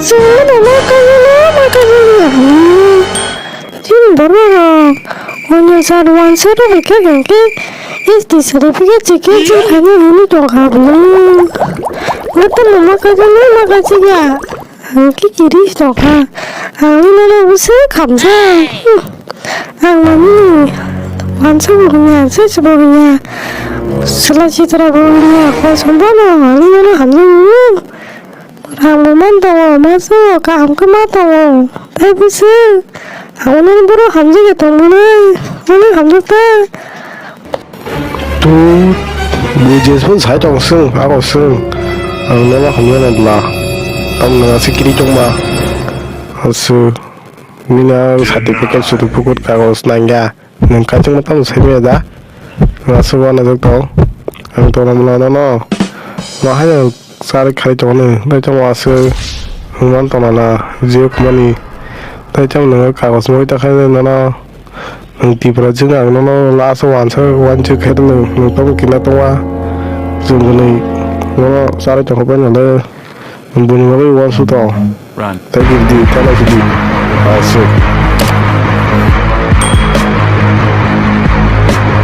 Suena makanya Jin baru Onya saruan seru beke is di certificate cekeci hanya ini dong kabel Ngata makasih ya Angki kiri dong Angin ada usaha kamsa Angmani 완성으로냐 세츠버그냐 슬라시드라고냐 고성번호 아니면은 함정우 항모만다워 마스워 감금하다워 다이브스 오늘은 보러 함정의 동문을 오늘 함정다 또 무제선 사정승 하고승 내가 하면은 tamna sikiri jongma asu mina certificate sudah pukul kagos nangga nang kacang matam sebeda asu wana doktor ang tona mulana no hanya sari kali jongne dai jong asu man tona na je kumani dai jong nang kagos moi ta khai na na nang ti pra jing ang no la so wan che khai nang tom kila tongwa jung ni no sari jong ba na bunyi wan su to Run. tadi di kana sudi asik